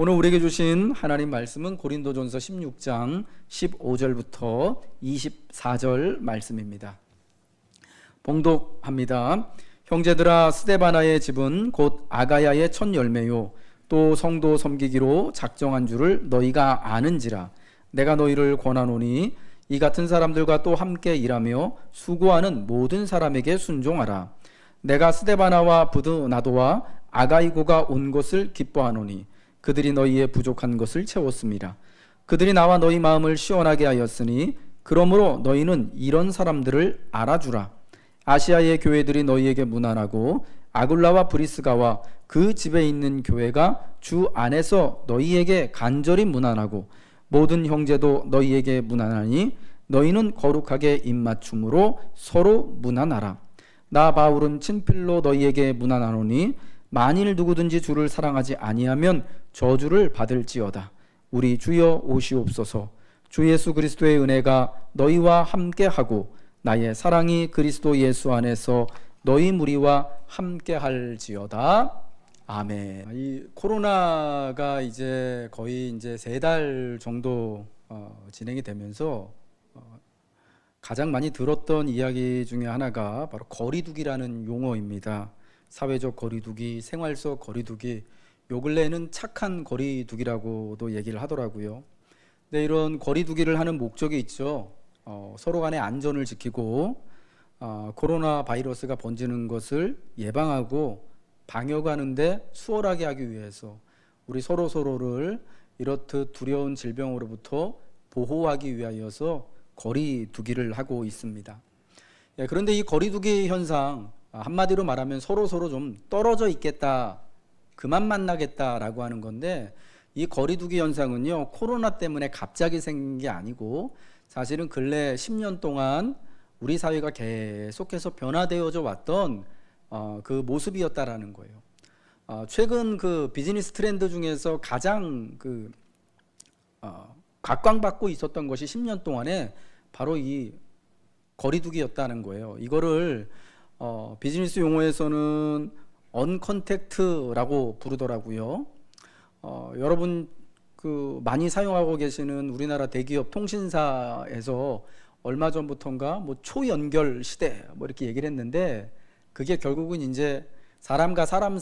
오늘 우리에게 주신 하나님 말씀은 고린도전서 16장 15절부터 24절 말씀입니다. 봉독합니다. 형제들아, 스데바나의 집은 곧 아가야의 첫 열매요 또 성도 섬기기로 작정한 줄을 너희가 아는지라. 내가 너희를 권하노니 이 같은 사람들과 또 함께 일하며 수고하는 모든 사람에게 순종하라. 내가 스데바나와 부드나도와 아가이고가 온 것을 기뻐하노니 그들이 너희의 부족한 것을 채웠습니다. 그들이 나와 너희 마음을 시원하게 하였으니 그러므로 너희는 이런 사람들을 알아주라. 아시아의 교회들이 너희에게 문안하고 아굴라와 브리스가와 그 집에 있는 교회가 주 안에서 너희에게 간절히 문안하고 모든 형제도 너희에게 문안하니 너희는 거룩하게 입맞춤으로 서로 문안하라. 나 바울은 친필로 너희에게 문안하노니 만일 누구든지 주를 사랑하지 아니하면 저주를 받을지어다. 우리 주여 오시옵소서. 주 예수 그리스도의 은혜가 너희와 함께하고 나의 사랑이 그리스도 예수 안에서 너희 무리와 함께할지어다. 아멘. 이 코로나가 이제 거의 이제 3달 정도 진행이 되면서 가장 많이 들었던 이야기 중에 하나가 바로 거리두기라는 용어입니다. 사회적 거리두기, 생활 속 거리두기, 요 근래에는 착한 거리두기라고도 얘기를 하더라고요. 근데 이런 거리두기를 하는 목적이 있죠. 서로 간의 안전을 지키고 코로나 바이러스가 번지는 것을 예방하고 방역하는데 수월하게 하기 위해서 우리 서로를 이렇듯 두려운 질병으로부터 보호하기 위하여서 거리두기를 하고 있습니다. 그런데 이 거리두기 현상, 한마디로 말하면 서로 좀 떨어져 있겠다, 그만 만나겠다라고 하는 건데, 이 거리두기 현상은요 코로나 때문에 갑자기 생긴 게 아니고 사실은 근래 10년 동안 우리 사회가 계속해서 변화되어져 왔던 그 모습이었다라는 거예요. 최근 그 비즈니스 트렌드 중에서 가장 각광받고 있었던 것이 10년 동안에 바로 이 거리두기였다는 거예요. 이거를 비즈니스 용어에서는 언컨택트라고 부르더라고요. 여러분 많이 사용하고 계시는 우리나라 대기업 통신사에서 얼마 전부터인가 초연결 시대 이렇게 얘기를 했는데, 그게 결국은 이제 사람과 사람이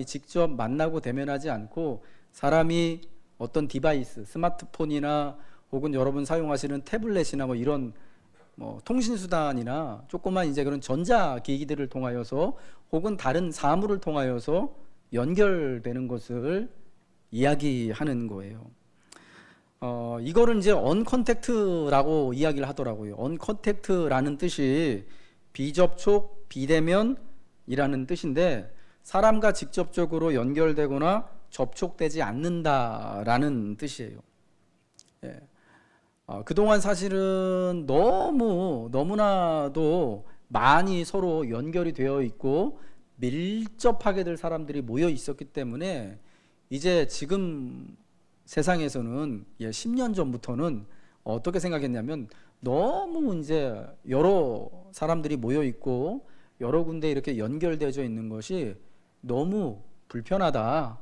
직접 만나고 대면하지 않고 사람이 어떤 디바이스, 스마트폰이나 혹은 여러분 사용하시는 태블릿이나 이런 통신수단이나 조그만 이제 그런 전자기기들을 통하여서 혹은 다른 사물을 통하여서 연결되는 것을 이야기하는 거예요. 이거를 이제 언컨택트라고 이야기를 하더라고요. 언컨택트라는 뜻이 비접촉, 비대면이라는 뜻인데 사람과 직접적으로 연결되거나 접촉되지 않는다라는 뜻이에요. 그동안 사실은 너무나도 많이 서로 연결이 되어 있고 밀접하게들 사람들이 모여 있었기 때문에 이제 지금 세상에서는 10년 전부터는 어떻게 생각했냐면 너무 이제 여러 사람들이 모여 있고 여러 군데 이렇게 연결되어져 있는 것이 너무 불편하다,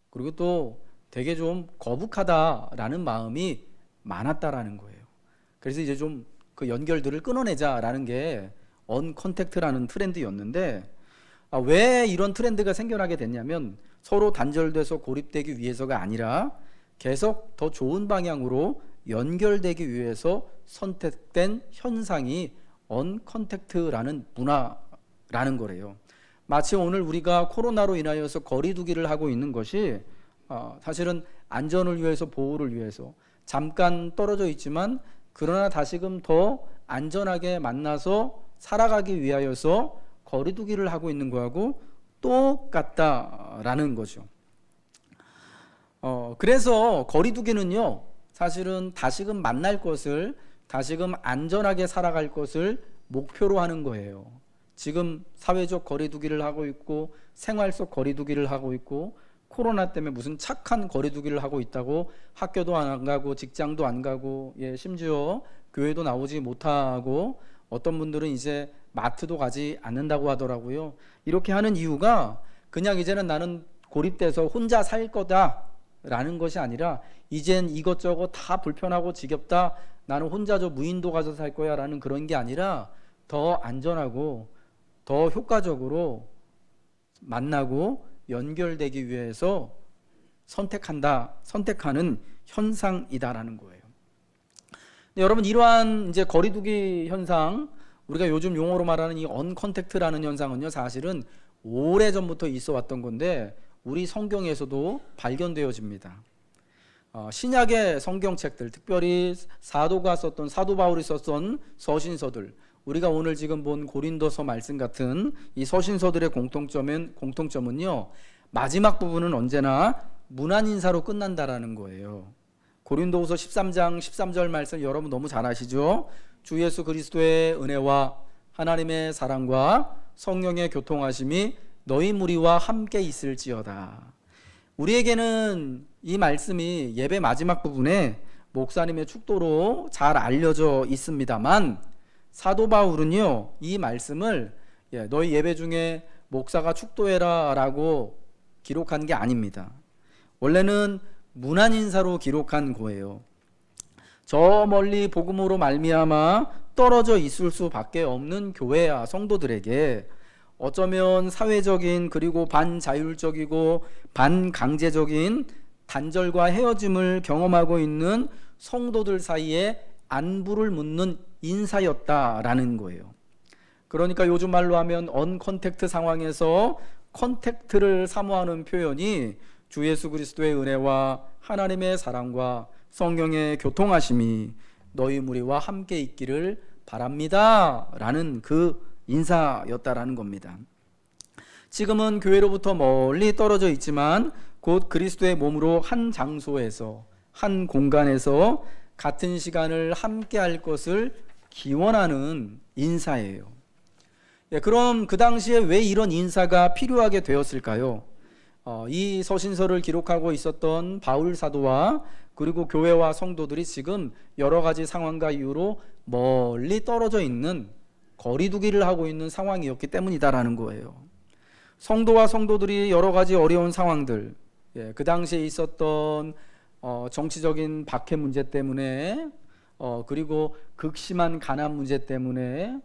그리고 또 되게 좀 거북하다라는 마음이 많았다라는 거예요. 그래서 이제 좀 그 연결들을 끊어내자라는 게 언컨택트라는 트렌드였는데, 왜 이런 트렌드가 생겨나게 됐냐면 서로 단절돼서 고립되기 위해서가 아니라 계속 더 좋은 방향으로 연결되기 위해서 선택된 현상이 언컨택트라는 문화라는 거래요. 마치 오늘 우리가 코로나로 인하여서 거리두기를 하고 있는 것이 사실은 안전을 위해서, 보호를 위해서 잠깐 떨어져 있지만 그러나 다시금 더 안전하게 만나서 살아가기 위하여서 거리두기를 하고 있는 거하고 똑같다라는 거죠. 그래서 거리두기는요 사실은 다시금 만날 것을, 다시금 안전하게 살아갈 것을 목표로 하는 거예요. 지금 사회적 거리두기를 하고 있고 생활 속 거리두기를 하고 있고 코로나 때문에 무슨 착한 거리두기를 하고 있다고 학교도 안 가고 직장도 안 가고 심지어 교회도 나오지 못하고 어떤 분들은 이제 마트도 가지 않는다고 하더라고요. 이렇게 하는 이유가 그냥 이제는 나는 고립돼서 혼자 살 거다라는 것이 아니라 이젠 이것저것 다 불편하고 지겹다, 나는 혼자 저 무인도 가서 살 거야 라는 그런 게 아니라 더 안전하고 더 효과적으로 만나고 연결되기 위해서 선택하는 현상이다라는 거예요. 여러분, 이러한 이제 거리두기 현상, 우리가 요즘 용어로 말하는 이 언컨택트라는 현상은요, 사실은 오래전부터 있어 왔던 건데 우리 성경에서도 발견되어집니다. 신약의 성경책들, 특별히 사도가 썼던, 사도 바울이 썼던 서신서들, 우리가 오늘 지금 본 고린도서 말씀 같은 이 서신서들의 공통점은요, 마지막 부분은 언제나 문안 인사로 끝난다라는 거예요. 고린도후서 13장 13절 말씀 여러분 너무 잘 아시죠? 주 예수 그리스도의 은혜와 하나님의 사랑과 성령의 교통하심이 너희 무리와 함께 있을지어다. 우리에게는 이 말씀이 예배 마지막 부분에 목사님의 축도로 잘 알려져 있습니다만, 사도 바울은요, 이 말씀을 너희 예배 중에 목사가 축도해라 라고 기록한 게 아닙니다. 원래는 문안 인사로 기록한 거예요. 저 멀리 복음으로 말미암아 떨어져 있을 수밖에 없는 교회와 성도들에게 어쩌면 사회적인, 그리고 반자율적이고 반강제적인 단절과 헤어짐을 경험하고 있는 성도들 사이에 안부를 묻는 인사였다라는 거예요. 그러니까 요즘 말로 하면 언컨택트 상황에서 컨택트를 사모하는 표현이 주 예수 그리스도의 은혜와 하나님의 사랑과 성령의 교통하심이 너희 무리와 함께 있기를 바랍니다 라는 그 인사였다라는 겁니다. 지금은 교회로부터 멀리 떨어져 있지만 곧 그리스도의 몸으로 한 장소에서, 한 공간에서 같은 시간을 함께 할 것을 기원하는 인사예요. 그럼 그 당시에 왜 이런 인사가 필요하게 되었을까요? 이 서신서를 기록하고 있었던 바울 사도와 그리고 교회와 성도들이 지금 여러 가지 상황과 이유로 멀리 떨어져 있는, 거리두기를 하고 있는 상황이었기 때문이다라는 거예요. 성도와 성도들이 여러 가지 어려운 상황들, 그 당시에 있었던 정치적인 박해 문제 때문에, 그리고 극심한 가난 문제 때문에,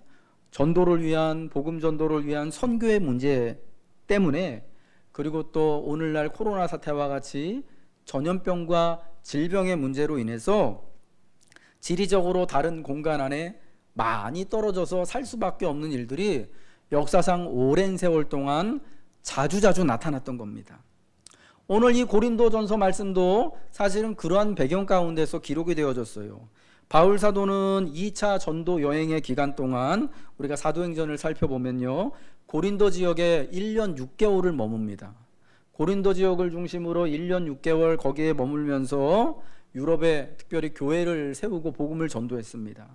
전도를 위한, 복음 전도를 위한 선교의 문제 때문에, 그리고 또 오늘날 코로나 사태와 같이 전염병과 질병의 문제로 인해서 지리적으로 다른 공간 안에 많이 떨어져서 살 수밖에 없는 일들이 역사상 오랜 세월 동안 자주자주 나타났던 겁니다. 오늘 이 고린도전서 말씀도 사실은 그러한 배경 가운데서 기록이 되어졌어요. 바울 사도는 2차 전도 여행의 기간 동안 우리가 사도행전을 살펴보면요, 고린도 지역에 1년 6개월을 머뭅니다. 고린도 지역을 중심으로 1년 6개월 거기에 머물면서 유럽에 특별히 교회를 세우고 복음을 전도했습니다.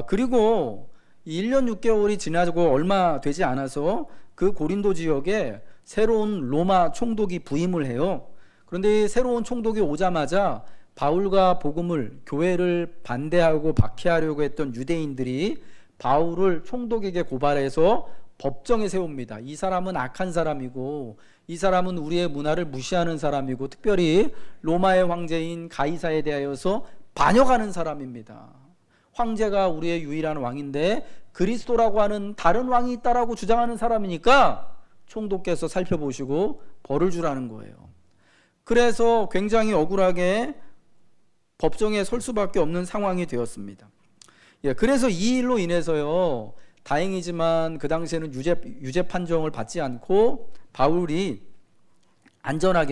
그리고 1년 6개월이 지나고 얼마 되지 않아서 그 고린도 지역에 새로운 로마 총독이 부임을 해요. 그런데 새로운 총독이 오자마자 바울과 복음을, 교회를 반대하고 박해하려고 했던 유대인들이 바울을 총독에게 고발해서 법정에 세웁니다. 이 사람은 악한 사람이고, 이 사람은 우리의 문화를 무시하는 사람이고, 특별히 로마의 황제인 가이사에 대하여서 반역하는 사람입니다. 황제가 우리의 유일한 왕인데 그리스도라고 하는 다른 왕이 있다라고 주장하는 사람이니까 총독께서 살펴보시고 벌을 주라는 거예요. 그래서 굉장히 억울하게 법정에 설 수밖에 없는 상황이 되었습니다. 그래서 이 일로 인해서요, 다행이지만 그 당시에는 유죄 판정을 받지 않고 바울이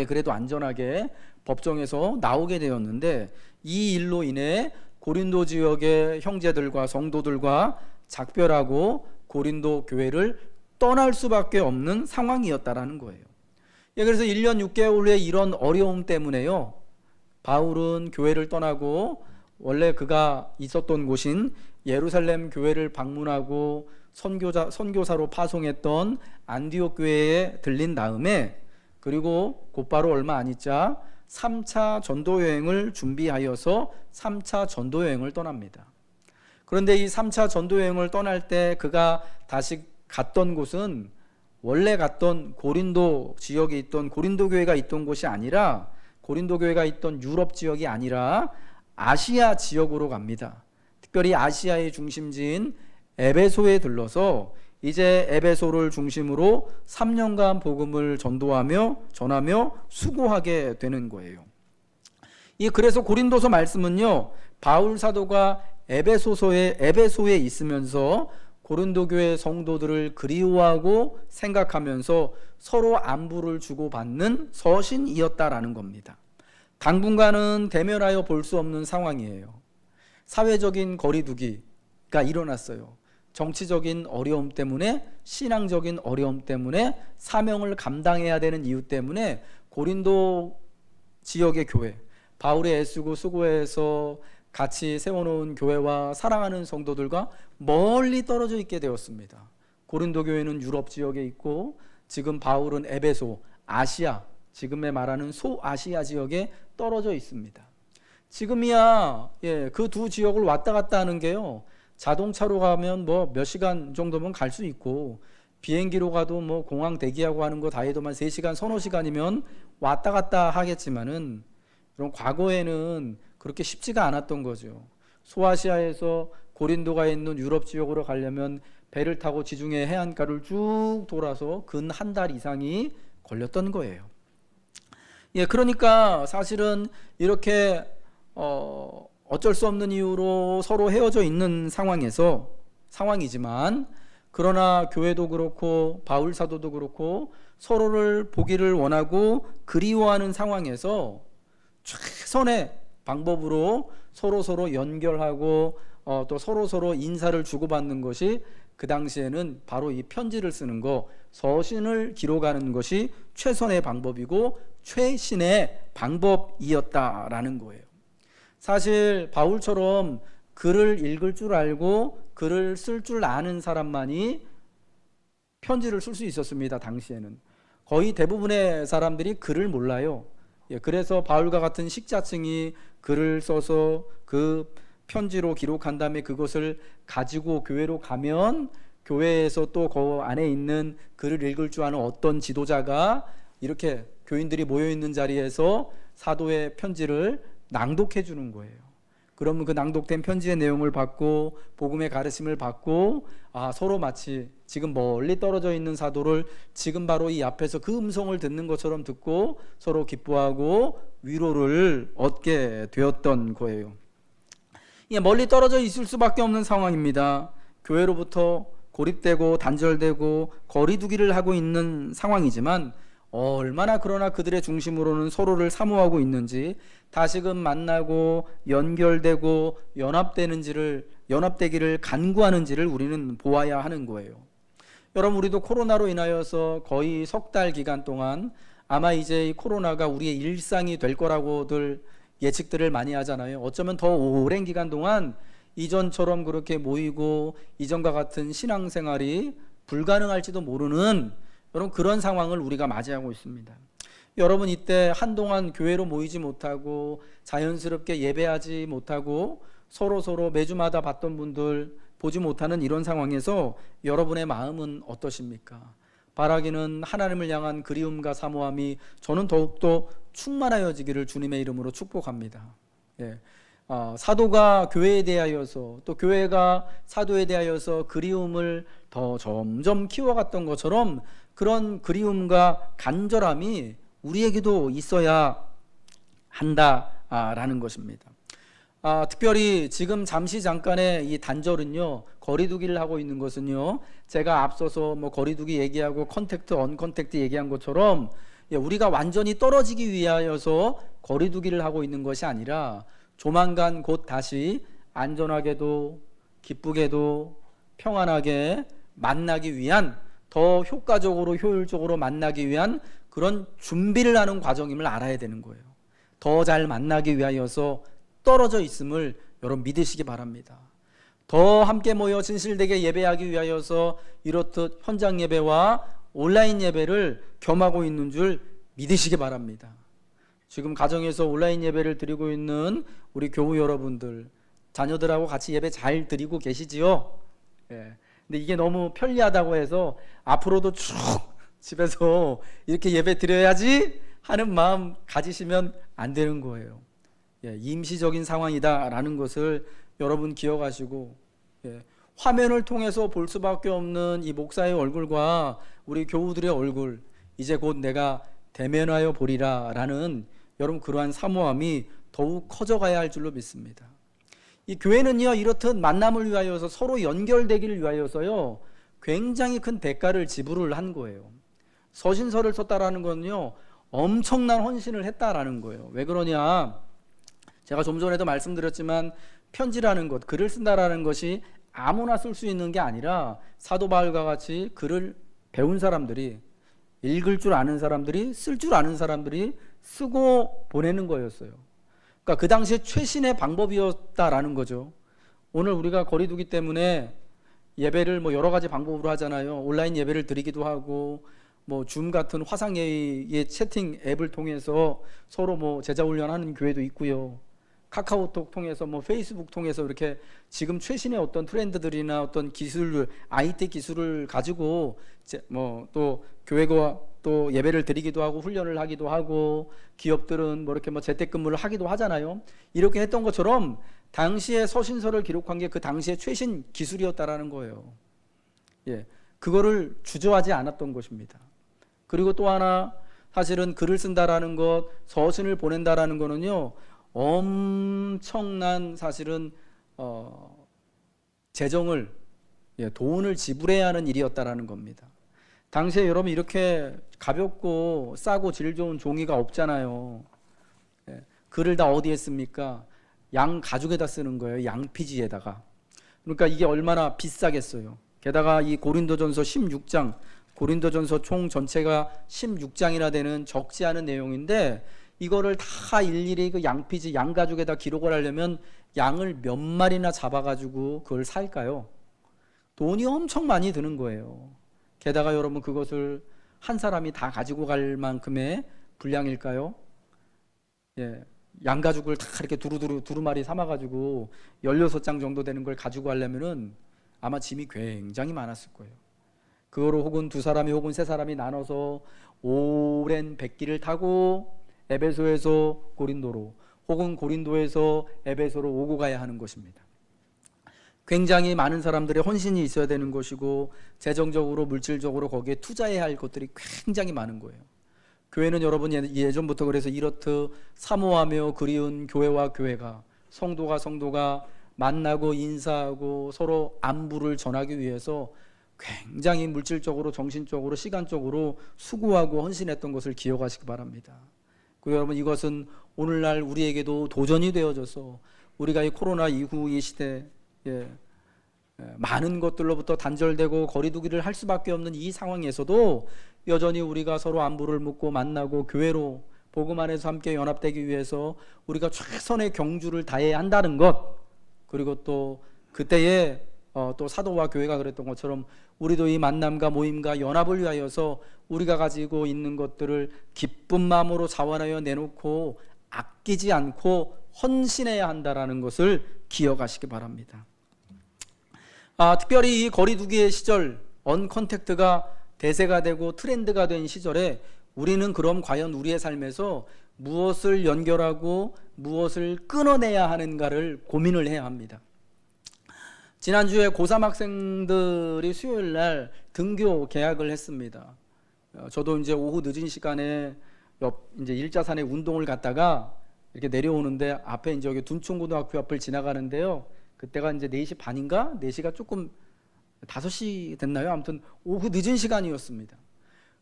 그래도 안전하게 법정에서 나오게 되었는데, 이 일로 인해 고린도 지역의 형제들과 성도들과 작별하고 고린도 교회를 떠날 수밖에 없는 상황이었다라는 거예요. 그래서 1년 6개월 후에 이런 어려움 때문에요, 바울은 교회를 떠나고 원래 그가 있었던 곳인 예루살렘 교회를 방문하고 선교사로 파송했던 안디옥 교회에 들린 다음에, 그리고 곧바로 얼마 안 있자 3차 전도 여행을 준비하여서 3차 전도 여행을 떠납니다. 그런데 이 3차 전도 여행을 떠날 때 그가 다시 갔던 곳은 원래 갔던 고린도 지역에 있던 고린도 교회가 있던 곳이 아니라, 고린도 교회가 있던 유럽 지역이 아니라 아시아 지역으로 갑니다. 특별히 아시아의 중심지인 에베소에 들러서 이제 에베소를 중심으로 3년간 복음을 전하며 수고하게 되는 거예요. 그래서 고린도서 말씀은요, 바울 사도가 에베소에 있으면서 고린도 교회 성도들을 그리워하고 생각하면서 서로 안부를 주고받는 서신이었다라는 겁니다. 당분간은 대면하여 볼 수 없는 상황이에요. 사회적인 거리두기가 일어났어요. 정치적인 어려움 때문에, 신앙적인 어려움 때문에, 사명을 감당해야 되는 이유 때문에 고린도 지역의 교회, 바울이 애쓰고 수고해서 같이 세워놓은 교회와 사랑하는 성도들과 멀리 떨어져 있게 되었습니다. 고린도 교회는 유럽 지역에 있고, 지금 바울은 에베소, 아시아, 지금에 말하는 소아시아 지역에 떨어져 있습니다. 지금이야 그 두 지역을 왔다 갔다 하는 게요, 자동차로 가면 뭐 몇 시간 정도면 갈 수 있고, 비행기로 가도 뭐 공항 대기하고 하는 거 다 해도만 3시간, 서너 시간이면 왔다 갔다 하겠지만은, 그럼 과거에는 그렇게 쉽지가 않았던 거죠. 소아시아에서 고린도가 있는 유럽 지역으로 가려면 배를 타고 지중해 해안가를 쭉 돌아서 근 한 달 이상이 걸렸던 거예요. 그러니까 사실은 이렇게 어쩔 수 없는 이유로 서로 헤어져 있는 상황이지만, 그러나 교회도 그렇고 바울 사도도 그렇고 서로를 보기를 원하고 그리워하는 상황에서 최선의 방법으로 서로 연결하고 또 서로 인사를 주고받는 것이 그 당시에는 바로 이 편지를 쓰는 거, 서신을 기록하는 것이 최선의 방법이고 최신의 방법이었다라는 거예요. 사실 바울처럼 글을 읽을 줄 알고 글을 쓸 줄 아는 사람만이 편지를 쓸 수 있었습니다. 당시에는 거의 대부분의 사람들이 글을 몰라요. 그래서 바울과 같은 식자층이 글을 써서 그 편지로 기록한 다음에 그것을 가지고 교회로 가면, 교회에서 또 그 안에 있는 글을 읽을 줄 아는 어떤 지도자가 이렇게 교인들이 모여 있는 자리에서 사도의 편지를 낭독해 주는 거예요. 그러면 그 낭독된 편지의 내용을 받고 복음의 가르침을 받고, 서로 마치 지금 멀리 떨어져 있는 사도를 지금 바로 이 앞에서 그 음성을 듣는 것처럼 듣고 서로 기뻐하고 위로를 얻게 되었던 거예요. 멀리 떨어져 있을 수밖에 없는 상황입니다. 교회로부터 고립되고 단절되고 거리두기를 하고 있는 상황이지만, 얼마나 그러나 그들의 중심으로는 서로를 사모하고 있는지, 다시금 만나고 연결되고 연합되기를 간구하는지를 우리는 보아야 하는 거예요. 여러분, 우리도 코로나로 인하여서 거의 석 달 기간 동안 아마 이제 이 코로나가 우리의 일상이 될 거라고들 예측들을 많이 하잖아요. 어쩌면 더 오랜 기간 동안 이전처럼 그렇게 모이고 이전과 같은 신앙생활이 불가능할지도 모르는 여러분, 그런 상황을 우리가 맞이하고 있습니다. 여러분, 이때 한동안 교회로 모이지 못하고 자연스럽게 예배하지 못하고 서로 매주마다 봤던 분들 보지 못하는 이런 상황에서 여러분의 마음은 어떠십니까? 바라기는 하나님을 향한 그리움과 사모함이 저는 더욱더 충만하여지기를 주님의 이름으로 축복합니다. 사도가 교회에 대하여서, 또 교회가 사도에 대하여서 그리움을 더 점점 키워갔던 것처럼 그런 그리움과 간절함이 우리에게도 있어야 한다라는 것입니다. 특별히 지금 잠깐의 이 단절은요, 거리두기를 하고 있는 것은요, 제가 앞서서 거리두기 얘기하고 컨택트, 언컨택트 얘기한 것처럼 우리가 완전히 떨어지기 위하여서 거리두기를 하고 있는 것이 아니라 조만간 곧 다시 안전하게도 기쁘게도 평안하게 만나기 위한, 더 효과적으로 효율적으로 만나기 위한 그런 준비를 하는 과정임을 알아야 되는 거예요. 더 잘 만나기 위하여서 떨어져 있음을 여러분 믿으시기 바랍니다. 더 함께 모여 진실되게 예배하기 위하여서 이렇듯 현장 예배와 온라인 예배를 겸하고 있는 줄 믿으시기 바랍니다. 지금 가정에서 온라인 예배를 드리고 있는 우리 교우 여러분들, 자녀들하고 같이 예배 잘 드리고 계시지요? 근데 이게 너무 편리하다고 해서 앞으로도 쭉 집에서 이렇게 예배 드려야지 하는 마음 가지시면 안 되는 거예요. 예, 임시적인 상황이다라는 것을 여러분 기억하시고, 예, 화면을 통해서 볼 수밖에 없는 이 목사의 얼굴과 우리 교우들의 얼굴, 이제 곧 내가 대면하여 보리라 라는 여러분 그러한 사모함이 더욱 커져가야 할 줄로 믿습니다. 이 교회는요, 이렇듯 만남을 위하여서 서로 연결되기를 위하여서요 굉장히 큰 대가를 지불을 한 거예요. 서신서를 썼다라는 건요 엄청난 헌신을 했다라는 거예요. 왜 그러냐, 제가 좀 전에도 말씀드렸지만 편지라는 것, 글을 쓴다라는 것이 아무나 쓸 수 있는 게 아니라 사도 바울과 같이 글을 배운 사람들이, 읽을 줄 아는 사람들이, 쓸 줄 아는 사람들이 쓰고 보내는 거였어요. 그러니까 그 당시에 최신의 방법이었다라는 거죠. 오늘 우리가 거리두기 때문에 예배를 뭐 여러 가지 방법으로 하잖아요. 온라인 예배를 드리기도 하고, 뭐 줌 같은 화상회의 채팅 앱을 통해서 서로 뭐 제자 훈련하는 교회도 있고요. 카카오톡 통해서 뭐 페이스북 통해서 이렇게 지금 최신의 어떤 트렌드들이나 어떤 기술, IT 기술을 가지고 뭐 또 교회가 또 예배를 드리기도 하고 훈련을 하기도 하고, 기업들은 뭐 이렇게 뭐 재택근무를 하기도 하잖아요. 이렇게 했던 것처럼 당시에 서신서를 기록한 게 그 당시의 최신 기술이었다라는 거예요. 예, 그거를 주저하지 않았던 것입니다. 그리고 또 하나, 사실은 글을 쓴다라는 것, 서신을 보낸다라는 거는요 엄청난 사실은 재정을, 돈을 지불해야 하는 일이었다라는 겁니다. 당시에 여러분 이렇게 가볍고 싸고 질 좋은 종이가 없잖아요. 글을 다 어디에 씁니까? 양 가죽에다 쓰는 거예요. 양피지에다가. 그러니까 이게 얼마나 비싸겠어요. 게다가 이 고린도전서 16장, 고린도전서 총 전체가 16장이나 되는 적지 않은 내용인데, 이거를 다 일일이 그 양피지, 양가죽에다 기록을 하려면 양을 몇 마리나 잡아가지고 그걸 살까요? 돈이 엄청 많이 드는 거예요. 게다가 여러분 그것을 한 사람이 다 가지고 갈 만큼의 분량일까요? 예, 양가죽을 다 이렇게 두루마리 삼아가지고 16장 정도 되는 걸 가지고 가려면은 아마 짐이 굉장히 많았을 거예요. 그거로 혹은 두 사람이 혹은 세 사람이 나눠서 오랜 백기를 타고 에베소에서 고린도로, 혹은 고린도에서 에베소로 오고 가야 하는 것입니다. 굉장히 많은 사람들의 헌신이 있어야 되는 것이고, 재정적으로 물질적으로 거기에 투자해야 할 것들이 굉장히 많은 거예요. 교회는 여러분 예전부터 그래서 이렇듯 사모하며 그리운 교회와 교회가, 성도가 만나고 인사하고 서로 안부를 전하기 위해서 굉장히 물질적으로, 정신적으로, 시간적으로 수고하고 헌신했던 것을 기억하시기 바랍니다. 그리고 여러분 이것은 오늘날 우리에게도 도전이 되어져서 우리가 이 코로나 이후 이 시대, 많은 것들로부터 단절되고 거리두기를 할 수밖에 없는 이 상황에서도 여전히 우리가 서로 안부를 묻고 만나고 교회로 복음 안에서 함께 연합되기 위해서 우리가 최선의 경주를 다해야 한다는 것, 그리고 또 그때에 또 사도와 교회가 그랬던 것처럼 우리도 이 만남과 모임과 연합을 위하여서 우리가 가지고 있는 것들을 기쁜 마음으로 자원하여 내놓고 아끼지 않고 헌신해야 한다라는 것을 기억하시기 바랍니다. 특별히 이 거리두기의 시절, 언컨택트가 대세가 되고 트렌드가 된 시절에 우리는 그럼 과연 우리의 삶에서 무엇을 연결하고 무엇을 끊어내야 하는가를 고민을 해야 합니다. 지난주에 고3 학생들이 수요일 날 등교 개학을 했습니다. 저도 이제 오후 늦은 시간에 이제 일자산에 운동을 갔다가 이렇게 내려오는데 앞에 이제 여기 둔촌고등학교 앞을 지나가는데요. 그때가 이제 4시 반인가? 4시가 조금 5시 됐나요? 아무튼 오후 늦은 시간이었습니다.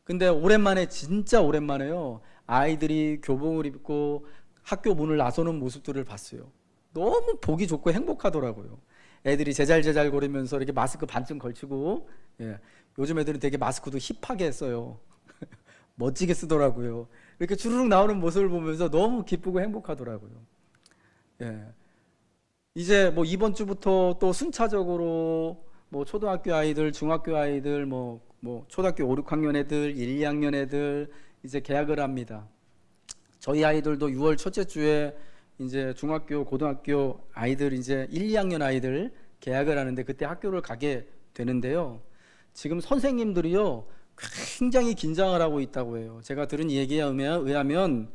근데 오랜만에, 진짜 오랜만에요, 아이들이 교복을 입고 학교 문을 나서는 모습들을 봤어요. 너무 보기 좋고 행복하더라고요. 애들이 제잘제잘 거리면서 이렇게 마스크 반쯤 걸치고, 요즘 애들은 되게 마스크도 힙하게 했어요. 멋지게 쓰더라고요. 이렇게 주르륵 나오는 모습을 보면서 너무 기쁘고 행복하더라고요. 이제 뭐 이번 주부터 또 순차적으로 뭐 초등학교 아이들, 중학교 아이들, 뭐 초등학교 5, 6학년 애들, 1, 2학년 애들 이제 개학을 합니다. 저희 아이들도 6월 첫째 주에 이제 중학교, 고등학교 아이들, 이제 1, 2학년 아이들 개학을 하는데 그때 학교를 가게 되는데요. 지금 선생님들이요 굉장히 긴장을 하고 있다고 해요. 제가 들은 얘기에 의하면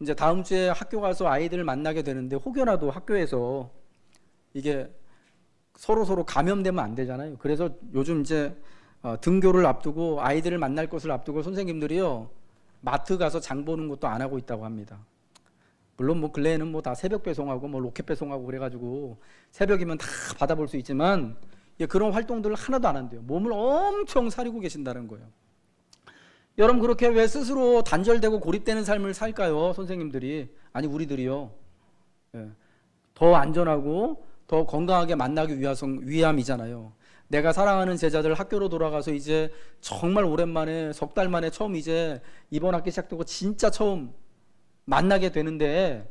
이제 다음 주에 학교 가서 아이들을 만나게 되는데 혹여라도 학교에서 이게 서로 감염되면 안 되잖아요. 그래서 요즘 이제 등교를 앞두고 아이들을 만날 것을 앞두고 선생님들이요, 마트 가서 장 보는 것도 안 하고 있다고 합니다. 물론 뭐 근래에는 뭐 다 새벽 배송하고 뭐 로켓 배송하고 그래가지고 새벽이면 다 받아볼 수 있지만, 그런 활동들을 하나도 안 한대요. 몸을 엄청 사리고 계신다는 거예요. 여러분, 그렇게 왜 스스로 단절되고 고립되는 삶을 살까요? 선생님들이, 아니 우리들이요. 더 안전하고 더 건강하게 만나기 위함이잖아요. 내가 사랑하는 제자들 학교로 돌아가서 이제 정말 오랜만에 석 달 만에 처음 이제 이번 학기 시작되고 진짜 처음 만나게 되는데,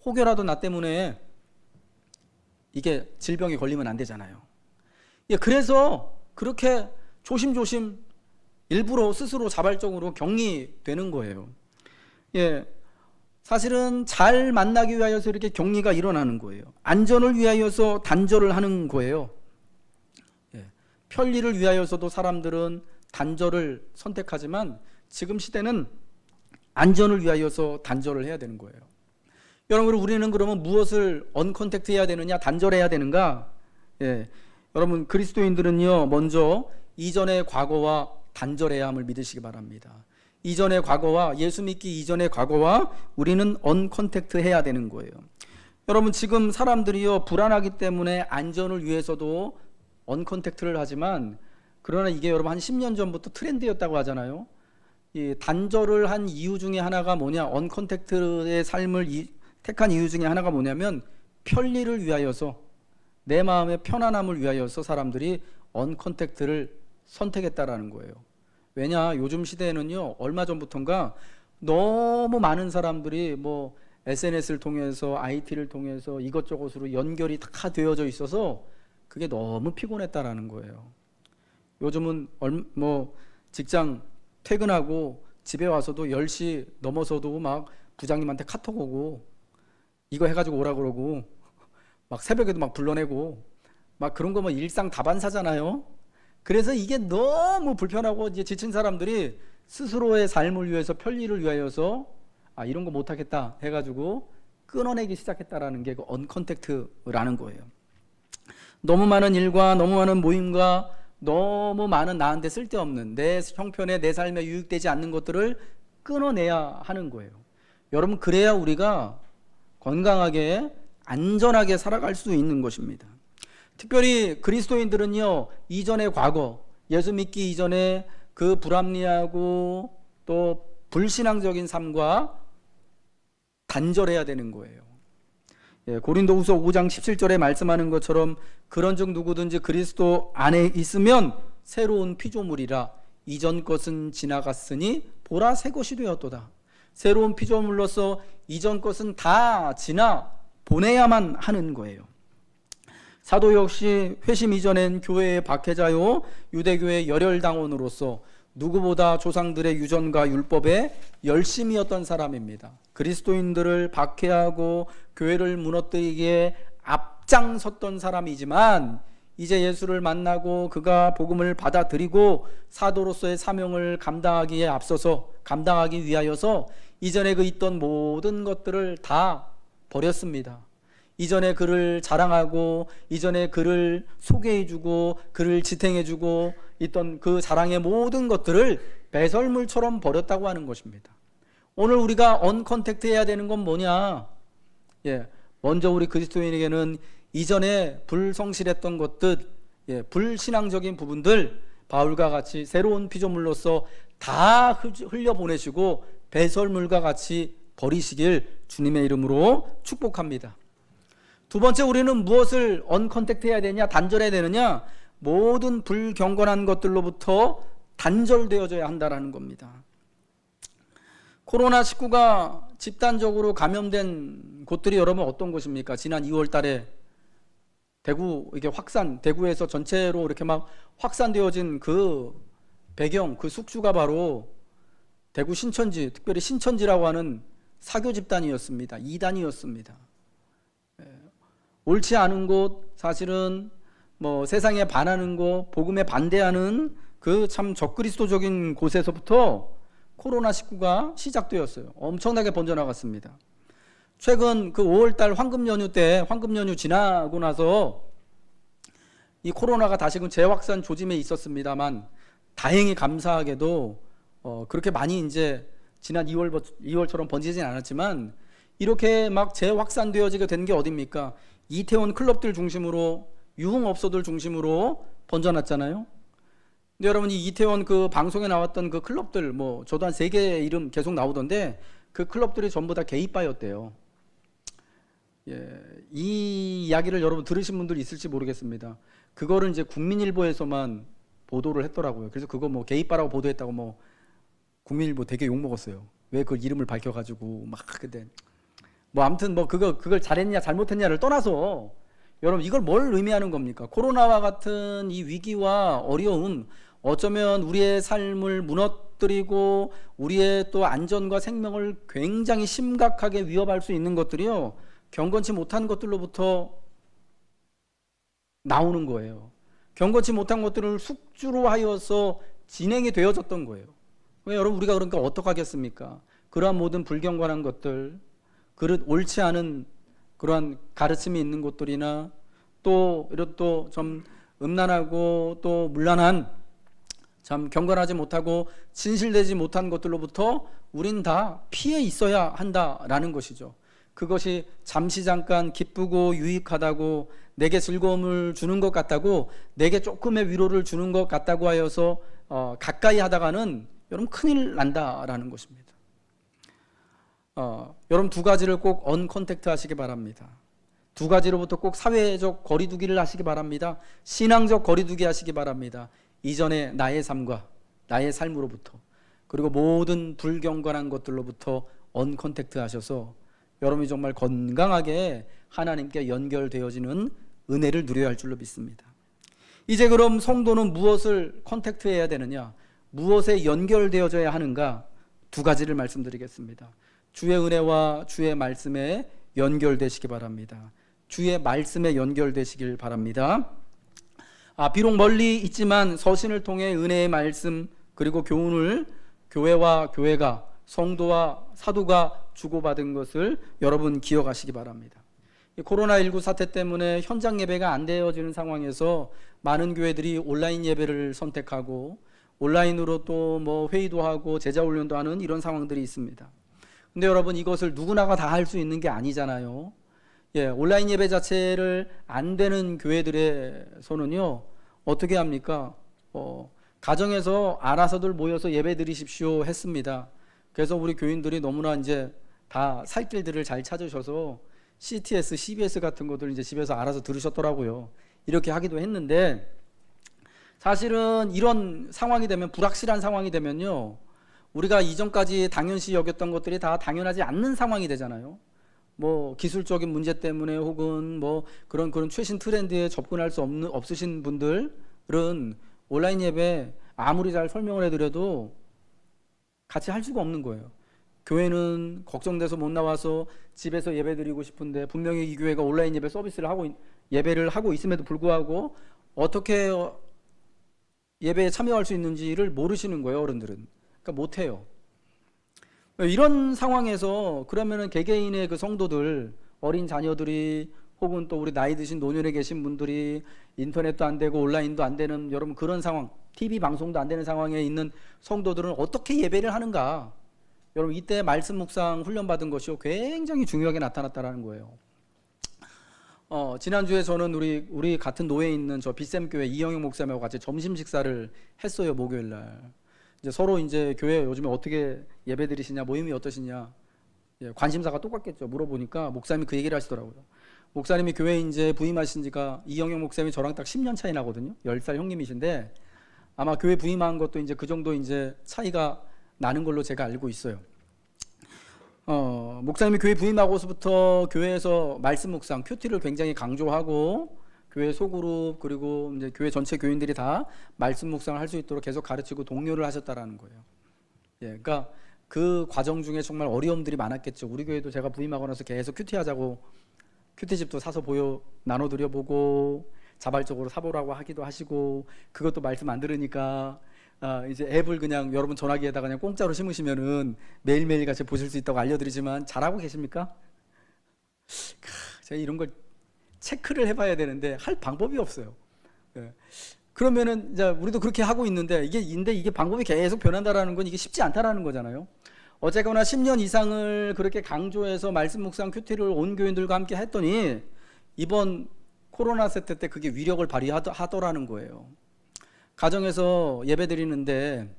혹여라도 나 때문에 이게 질병이 걸리면 안 되잖아요. 그래서 그렇게 조심조심 일부러 스스로 자발적으로 격리되는 거예요. 사실은 잘 만나기 위하여서 이렇게 격리가 일어나는 거예요. 안전을 위하여서 단절을 하는 거예요. 편리를 위하여서도 사람들은 단절을 선택하지만 지금 시대는 안전을 위하여서 단절을 해야 되는 거예요. 여러분, 우리는 그러면 무엇을 언컨택트 해야 되느냐, 단절해야 되는가? 여러분, 그리스도인들은요, 먼저 이전의 과거와 단절해야 함을 믿으시기 바랍니다. 이전의 과거와, 예수 믿기 이전의 과거와 우리는 언컨택트 해야 되는 거예요. 여러분, 지금 사람들이요, 불안하기 때문에 안전을 위해서도 언컨택트를 하지만, 그러나 이게 여러분 한 10년 전부터 트렌드였다고 하잖아요. 이 단절을 한 이유 중에 하나가 뭐냐, 언컨택트의 삶을 택한 이유 중에 하나가 뭐냐면 편리를 위하여서, 내 마음의 편안함을 위하여서 사람들이 언컨택트를 선택했다라는 거예요. 왜냐, 요즘 시대에는요, 얼마 전부터인가 너무 많은 사람들이 뭐 SNS를 통해서, IT를 통해서 이것저것으로 연결이 다 되어져 있어서 그게 너무 피곤했다라는 거예요. 요즘은 뭐 직장 퇴근하고 집에 와서도 10시 넘어서도 막 부장님한테 카톡 오고 이거 해가지고 오라 그러고, 막 새벽에도 막 불러내고, 막 그런 거 뭐 일상 다반사잖아요. 그래서 이게 너무 불편하고 이제 지친 사람들이 스스로의 삶을 위해서, 편리를 위하여서 이런 거 못하겠다 해가지고 끊어내기 시작했다라는 게 그 언컨택트라는 거예요. 너무 많은 일과 너무 많은 모임과 너무 많은 나한테 쓸데없는, 내 형편에 내 삶에 유익되지 않는 것들을 끊어내야 하는 거예요. 여러분, 그래야 우리가 건강하게 안전하게 살아갈 수 있는 것입니다. 특별히 그리스도인들은요, 이전의 과거, 예수 믿기 이전에 그 불합리하고 또 불신앙적인 삶과 단절해야 되는 거예요. 고린도후서 5장 17절에 말씀하는 것처럼 그런즉 누구든지 그리스도 안에 있으면 새로운 피조물이라, 이전 것은 지나갔으니 보라 새 것이 되었도다. 새로운 피조물로서 이전 것은 다 지나 보내야만 하는 거예요. 사도 역시 회심 이전엔 교회의 박해자요, 유대교의 열혈당원으로서 누구보다 조상들의 유전과 율법에 열심이었던 사람입니다. 그리스도인들을 박해하고 교회를 무너뜨리기에 앞장섰던 사람이지만, 이제 예수를 만나고 그가 복음을 받아들이고 사도로서의 사명을 감당하기 위하여서 이전에 그 있던 모든 것들을 다 버렸습니다. 이전에 그를 자랑하고, 이전에 그를 소개해주고, 그를 지탱해주고 있던 그 자랑의 모든 것들을 배설물처럼 버렸다고 하는 것입니다. 오늘 우리가 언컨택트 해야 되는 건 뭐냐? 먼저 우리 그리스도인에게는 이전에 불성실했던 것들, 불신앙적인 부분들, 바울과 같이 새로운 피조물로서 다 흘려보내시고 배설물과 같이 버리시길 주님의 이름으로 축복합니다. 두 번째, 우리는 무엇을 언컨택트 해야 되냐, 단절해야 되느냐? 모든 불경건한 것들로부터 단절되어져야 한다는 겁니다. 코로나19가 집단적으로 감염된 곳들이 여러분 어떤 곳입니까? 지난 2월 달에 대구에서 전체로 이렇게 막 확산되어진 그 배경, 그 숙주가 바로 대구 신천지, 특별히 신천지라고 하는 사교 집단이었습니다. 이단이었습니다. 옳지 않은 곳, 사실은 뭐 세상에 반하는 곳, 복음에 반대하는 그 참 적그리스도적인 곳에서부터 코로나19가 시작되었어요. 엄청나게 번져나갔습니다. 최근 그 5월달 황금 연휴 때, 황금 연휴 지나고 나서 이 코로나가 다시금 재확산 조짐에 있었습니다만, 다행히 감사하게도 그렇게 많이 이제 지난 2월처럼 번지진 않았지만, 이렇게 막 재확산되어지게 된 게 어딥니까? 이태원 클럽들 중심으로, 유흥업소들 중심으로 번져났잖아요. 근데 여러분, 이 이태원 그 방송에 나왔던 그 클럽들, 뭐 저도 한 3개 이름 계속 나오던데, 그 클럽들이 전부 다 게이바였대요. 예, 이 이야기를 여러분 들으신 분들 있을지 모르겠습니다. 그거를 이제 국민일보에서만 보도를 했더라고요. 그래서 그거 뭐 게이바라고 보도했다고 뭐 국민일보 되게 욕 먹었어요. 왜 그 이름을 밝혀가지고 막. 근데 뭐 아무튼 뭐 그걸 잘했냐 잘못했냐를 떠나서 여러분, 이걸 뭘 의미하는 겁니까? 코로나와 같은 이 위기와 어려움, 어쩌면 우리의 삶을 무너뜨리고 우리의 또 안전과 생명을 굉장히 심각하게 위협할 수 있는 것들이요, 경건치 못한 것들로부터 나오는 거예요. 경건치 못한 것들을 숙주로 하여서 진행이 되어졌던 거예요. 왜 여러분, 우리가 그러니까 어떡하겠습니까? 그러한 모든 불경건한 것들, 옳지 않은 그러한 가르침이 있는 곳들이나 또 이런 또 좀 음란하고 또 문란한, 참 경건하지 못하고 진실되지 못한 것들로부터 우린 다 피해 있어야 한다라는 것이죠. 그것이 잠시 잠깐 기쁘고 유익하다고, 내게 즐거움을 주는 것 같다고, 내게 조금의 위로를 주는 것 같다고 하여서 가까이 하다가는 여러분 큰일 난다라는 것입니다. 여러분, 2가지를 꼭 언컨택트 하시기 바랍니다. 2가지로부터 꼭 사회적 거리두기를 하시기 바랍니다. 신앙적 거리두기 하시기 바랍니다. 이전의 나의 삶과 나의 삶으로부터, 그리고 모든 불경건한 것들로부터 언컨택트 하셔서 여러분이 정말 건강하게 하나님께 연결되어지는 은혜를 누려야 할 줄로 믿습니다. 이제 그럼 성도는 무엇을 컨택트해야 되느냐, 무엇에 연결되어져야 하는가, 2가지를 말씀드리겠습니다. 주의 은혜와 주의 말씀에 연결되시기 바랍니다. 주의 말씀에 연결되시길 바랍니다. 비록 멀리 있지만 서신을 통해 은혜의 말씀 그리고 교훈을 교회와 교회가, 성도와 사도가 주고받은 것을 여러분 기억하시기 바랍니다. 코로나19 사태 때문에 현장 예배가 안 되어지는 상황에서 많은 교회들이 온라인 예배를 선택하고 온라인으로 또 뭐 회의도 하고 제자 훈련도 하는 이런 상황들이 있습니다. 근데 여러분, 이것을 누구나가 다 할 수 있는 게 아니잖아요. 온라인 예배 자체를 안 되는 교회들에서는요, 어떻게 합니까? 가정에서 알아서들 모여서 예배 드리십시오 했습니다. 그래서 우리 교인들이 너무나 이제 다 살 길들을 잘 찾으셔서 CTS, CBS 같은 것들 이제 집에서 알아서 들으셨더라고요. 이렇게 하기도 했는데, 사실은 이런 상황이 되면, 불확실한 상황이 되면요, 우리가 이전까지 당연시 여겼던 것들이 다 당연하지 않는 상황이 되잖아요. 뭐 기술적인 문제 때문에 혹은 뭐 그런 최신 트렌드에 접근할 수 없으신 분들은 온라인 예배 아무리 잘 설명을 해드려도 같이 할 수가 없는 거예요. 교회는 걱정돼서 못 나와서 집에서 예배 드리고 싶은데, 분명히 이 교회가 온라인 예배 서비스를 예배를 하고 있음에도 불구하고 어떻게 예배에 참여할 수 있는지를 모르시는 거예요, 어른들은. 그러니까 못해요. 이런 상황에서 그러면은 개개인의 그 성도들, 어린 자녀들이 혹은 또 우리 나이 드신 노년에 계신 분들이 인터넷도 안 되고 온라인도 안 되는 여러분 그런 상황, TV 방송도 안 되는 상황에 있는 성도들은 어떻게 예배를 하는가? 여러분, 이때 말씀 묵상 훈련 받은 것이 굉장히 중요하게 나타났다라는 거예요. 지난주에 저는 우리 같은 노예에 있는 저 비샘교회 이영영 목사님하고 같이 점심 식사를 했어요, 목요일 날. 이제 서로 이제 교회 요즘에 어떻게 예배 드리시냐, 모임이 어떠시냐, 관심사가 똑같겠죠. 물어보니까 목사님이 그 얘기를 하시더라고요. 목사님이 교회에 이제 부임하신 지가 이영영 목사님이 저랑 딱 10년 차이 나거든요. 10살 형님이신데 아마 교회 부임한 것도 이제 그 정도 이제 차이가 나는 걸로 제가 알고 있어요. 목사님이 교회 부임하고서부터 교회에서 말씀 묵상, 큐티를 굉장히 강조하고 교회 소그룹 그리고 이제 교회 전체 교인들이 다 말씀 묵상을 할 수 있도록 계속 가르치고 독려를 하셨다라는 거예요. 그러니까 그 과정 중에 정말 어려움들이 많았겠죠. 우리 교회도 제가 부임하고 나서 계속 큐티하자고 큐티집도 사서 나눠드려 보고 자발적으로 사보라고 하기도 하시고, 그것도 말씀 안 들으니까 이제 앱을 그냥 여러분 전화기에다가 그냥 공짜로 심으시면은 매일매일 같이 보실 수 있다고 알려드리지만 잘하고 계십니까? 제가 이런 걸 체크를 해봐야 되는데 할 방법이 없어요. 예. 그러면은 이제 우리도 그렇게 하고 있는데 이게 방법이 계속 변한다라는 건 이게 쉽지 않다라는 거잖아요. 어쨌거나 10년 이상을 그렇게 강조해서 말씀 묵상 큐티를 온 교인들과 함께 했더니 이번 코로나 세대 때 그게 위력을 발휘하더라는 거예요. 가정에서 예배 드리는데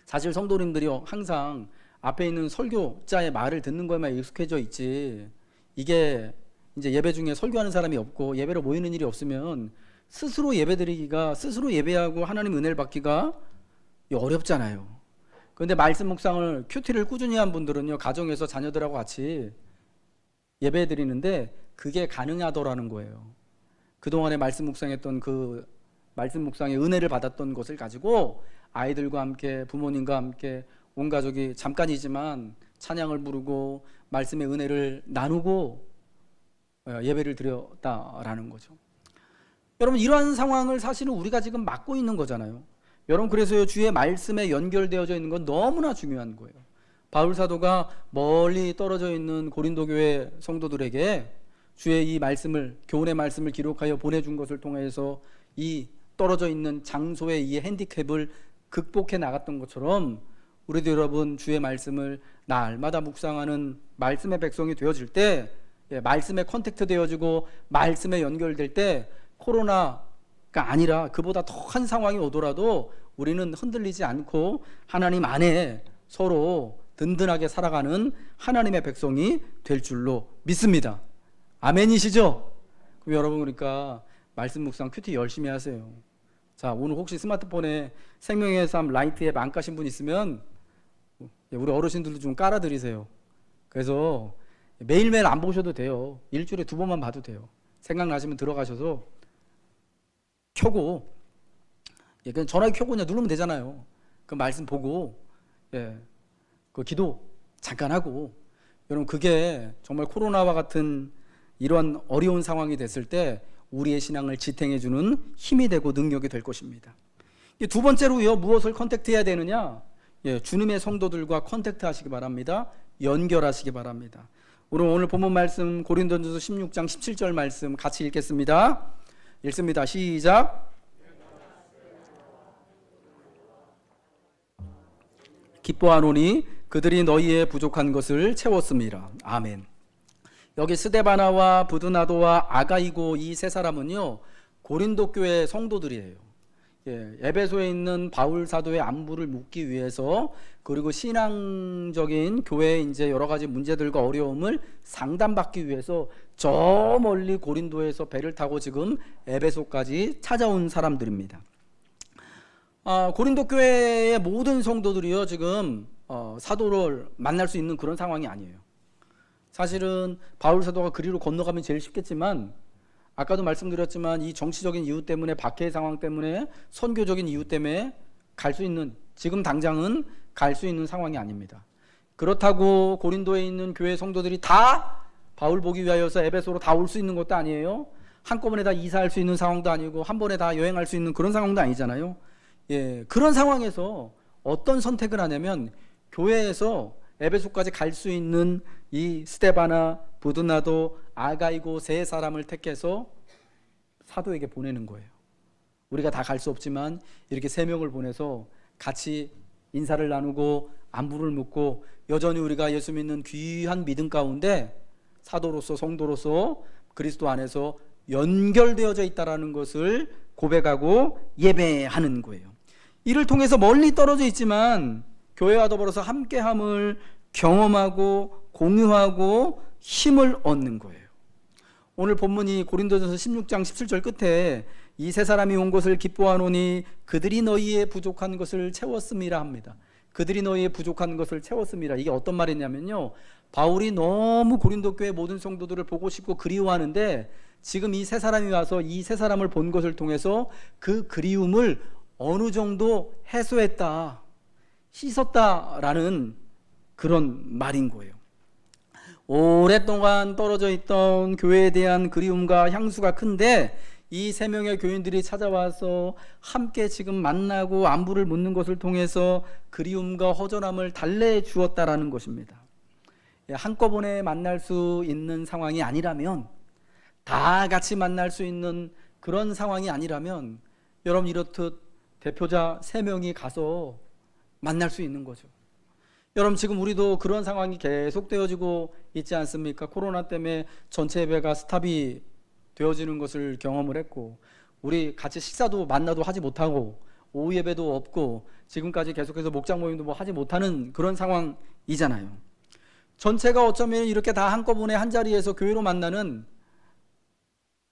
사실 성도님들이 항상 앞에 있는 설교자의 말을 듣는 것에만 익숙해져 있지, 이게 이제 예배 중에 설교하는 사람이 없고 예배로 모이는 일이 없으면 스스로 예배 드리기가, 스스로 예배하고 하나님 은혜를 받기가 어렵잖아요. 그런데 말씀 묵상을 큐티를 꾸준히 한 분들은요, 가정에서 자녀들하고 같이 예배 드리는데 그게 가능하더라는 거예요. 그동안에 말씀 묵상했던 그 말씀 묵상의 은혜를 받았던 것을 가지고 아이들과 함께, 부모님과 함께 온 가족이 잠깐이지만 찬양을 부르고 말씀의 은혜를 나누고 예배를 드렸다라는 거죠. 여러분, 이러한 상황을 사실은 우리가 지금 맞고 있는 거잖아요. 여러분, 그래서 주의 말씀에 연결되어져 있는 건 너무나 중요한 거예요. 바울 사도가 멀리 떨어져 있는 고린도 교회 성도들에게 주의 이 말씀을, 교훈의 말씀을 기록하여 보내준 것을 통해서 이 떨어져 있는 장소의 이 핸디캡을 극복해 나갔던 것처럼 우리도 여러분 주의 말씀을 날마다 묵상하는 말씀의 백성이 되어질 때, 말씀에 컨택트 되어지고 말씀에 연결될 때 코로나가 아니라 그보다 더한 상황이 오더라도 우리는 흔들리지 않고 하나님 안에 서로 든든하게 살아가는 하나님의 백성이 될 줄로 믿습니다. 아멘이시죠? 그럼 여러분, 그러니까 말씀 묵상 큐티 열심히 하세요. 자, 오늘 혹시 스마트폰에 생명의 삶 라이트 앱 안 까신 분 있으면 우리 어르신들도 좀 깔아드리세요. 그래서 매일매일 안 보셔도 돼요. 일주일에 2번만 봐도 돼요. 생각나시면 들어가셔서 켜고, 그냥 전화기 켜고 그냥 누르면 되잖아요. 그 말씀 보고, 그 기도 잠깐 하고. 여러분, 그게 정말 코로나와 같은 이런 어려운 상황이 됐을 때 우리의 신앙을 지탱해주는 힘이 되고 능력이 될 것입니다. 두 번째로요, 무엇을 컨택트해야 되느냐? 주님의 성도들과 컨택트 하시기 바랍니다. 연결하시기 바랍니다. 우리 오늘 본문 말씀 고린도전서 16장 17절 말씀 같이 읽겠습니다. 읽습니다. 시작. 기뻐하노니 그들이 너희의 부족한 것을 채웠습니다. 아멘. 여기 스데바나와 부드나도와 아가이고 이 세 사람은요, 고린도 교회 성도들이에요. 에베소에 있는 바울 사도의 안부를 묻기 위해서, 그리고 신앙적인 교회의 이제 여러 가지 문제들과 어려움을 상담받기 위해서 저 멀리 고린도에서 배를 타고 지금 에베소까지 찾아온 사람들입니다. 고린도 교회의 모든 성도들이요, 지금 사도를 만날 수 있는 그런 상황이 아니에요. 사실은 바울 사도가 그리로 건너가면 제일 쉽겠지만, 아까도 말씀드렸지만 이 정치적인 이유 때문에, 박해의 상황 때문에, 선교적인 이유 때문에 갈 수 있는, 지금 당장은 갈 수 있는 상황이 아닙니다. 그렇다고 고린도에 있는 교회 성도들이 다 바울 보기 위하여서 에베소로 다 올 수 있는 것도 아니에요. 한꺼번에 다 이사할 수 있는 상황도 아니고 한 번에 다 여행할 수 있는 그런 상황도 아니잖아요. 그런 상황에서 어떤 선택을 하냐면, 교회에서 에베소까지 갈 수 있는 이 스데바나, 부드나도, 아가이고 세 사람을 택해서 사도에게 보내는 거예요. 우리가 다 갈 수 없지만 이렇게 3명을 보내서 같이 인사를 나누고 안부를 묻고, 여전히 우리가 예수 믿는 귀한 믿음 가운데 사도로서, 성도로서 그리스도 안에서 연결되어져 있다는 것을 고백하고 예배하는 거예요. 이를 통해서 멀리 떨어져 있지만 교회와 더불어서 함께함을 경험하고 공유하고 힘을 얻는 거예요. 오늘 본문이 고린도전서 16장 17절 끝에 이 세 사람이 온 것을 기뻐하노니 그들이 너희의 부족한 것을 채웠음이라 합니다. 그들이 너희의 부족한 것을 채웠음이라. 이게 어떤 말이냐면요, 바울이 너무 고린도 교회 모든 성도들을 보고 싶고 그리워하는데, 지금 이 세 사람이 와서 이 세 사람을 본 것을 통해서 그 그리움을 어느 정도 해소했다, 씻었다라는 그런 말인 거예요. 오랫동안 떨어져 있던 교회에 대한 그리움과 향수가 큰데 이 세 명의 교인들이 찾아와서 함께 지금 만나고 안부를 묻는 것을 통해서 그리움과 허전함을 달래 주었다라는 것입니다. 한꺼번에 만날 수 있는 상황이 아니라면, 다 같이 만날 수 있는 그런 상황이 아니라면 여러분 이렇듯 대표자 3명이 가서 만날 수 있는 거죠. 여러분 지금 우리도 그런 상황이 계속되어지고 있지 않습니까? 코로나 때문에 전체 예배가 스탑이 되어지는 것을 경험을 했고, 우리 같이 식사도 만나도 하지 못하고 오후 예배도 없고 지금까지 계속해서 목장 모임도 뭐 하지 못하는 그런 상황이잖아요. 전체가 어쩌면 이렇게 다 한꺼번에 한 자리에서 교회로 만나는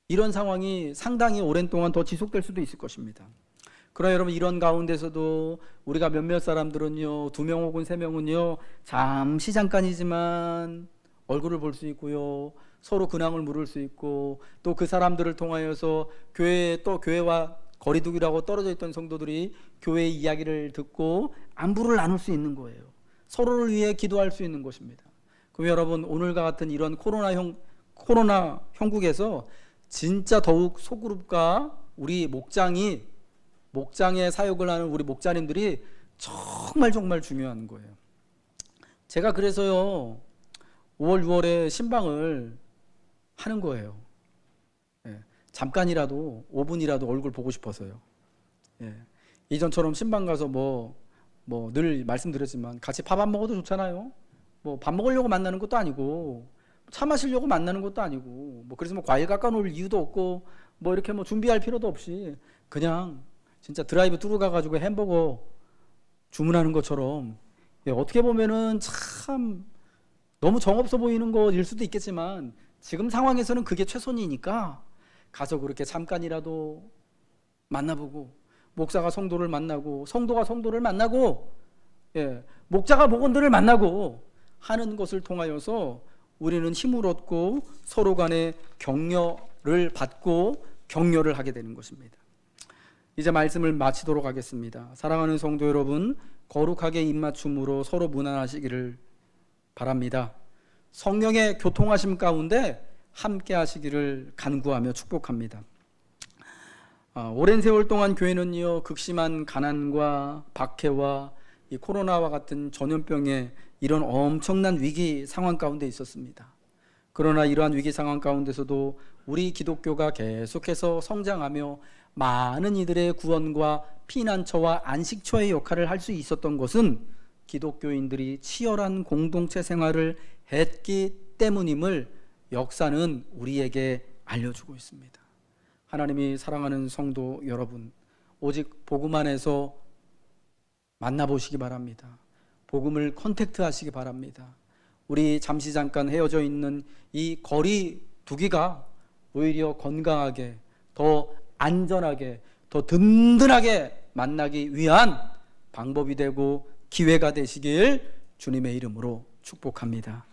이런 상황이 상당히 오랜 동안 더 지속될 수도 있을 것입니다. 그러나 여러분 이런 가운데서도 우리가 몇몇 사람들은요, 2명 혹은 3명은요 잠시 잠깐이지만 얼굴을 볼 수 있고요, 서로 근황을 물을 수 있고, 또 그 사람들을 통하여서 교회와 거리두기라고 떨어져 있던 성도들이 교회의 이야기를 듣고 안부를 나눌 수 있는 거예요. 서로를 위해 기도할 수 있는 것입니다. 그럼 여러분 오늘과 같은 이런 코로나 형국에서 진짜 더욱 소그룹과 우리 목장의 사역을 하는 우리 목자님들이 정말 중요한 거예요. 제가 그래서요 5월 6월에 신방을 하는 거예요. 잠깐이라도 5분이라도 얼굴 보고 싶어서요. 이전처럼 신방 가서 뭐 늘 말씀드렸지만 같이 밥 안 먹어도 좋잖아요. 뭐 밥 먹으려고 만나는 것도 아니고 차 마시려고 만나는 것도 아니고 그래서 과일 깎아 놓을 이유도 없고 이렇게 준비할 필요도 없이 그냥 진짜 드라이브 뚜루 가가지고 햄버거 주문하는 것처럼, 어떻게 보면은 참 너무 정없어 보이는 거일 수도 있겠지만 지금 상황에서는 그게 최선이니까 가서 그렇게 잠깐이라도 만나보고, 목사가 성도를 만나고 성도가 성도를 만나고 목자가 목원들을 만나고 하는 것을 통하여서 우리는 힘을 얻고 서로 간에 격려를 받고 격려를 하게 되는 것입니다. 이제 말씀을 마치도록 하겠습니다. 사랑하는 성도 여러분, 거룩하게 입맞춤으로 서로 문안하시기를 바랍니다. 성령의 교통하심 가운데 함께 하시기를 간구하며 축복합니다. 오랜 세월 동안 교회는요 극심한 가난과 박해와 이 코로나와 같은 전염병의 이런 엄청난 위기 상황 가운데 있었습니다. 그러나 이러한 위기 상황 가운데서도 우리 기독교가 계속해서 성장하며 많은 이들의 구원과 피난처와 안식처의 역할을 할 수 있었던 것은 기독교인들이 치열한 공동체 생활을 했기 때문임을 역사는 우리에게 알려주고 있습니다. 하나님이 사랑하는 성도 여러분, 오직 복음 안에서 만나보시기 바랍니다. 복음을 컨택트 하시기 바랍니다. 우리 잠시 잠깐 헤어져 있는 이 거리 두기가 오히려 건강하게, 더 안전하게, 더 든든하게 만나기 위한 방법이 되고 기회가 되시길 주님의 이름으로 축복합니다.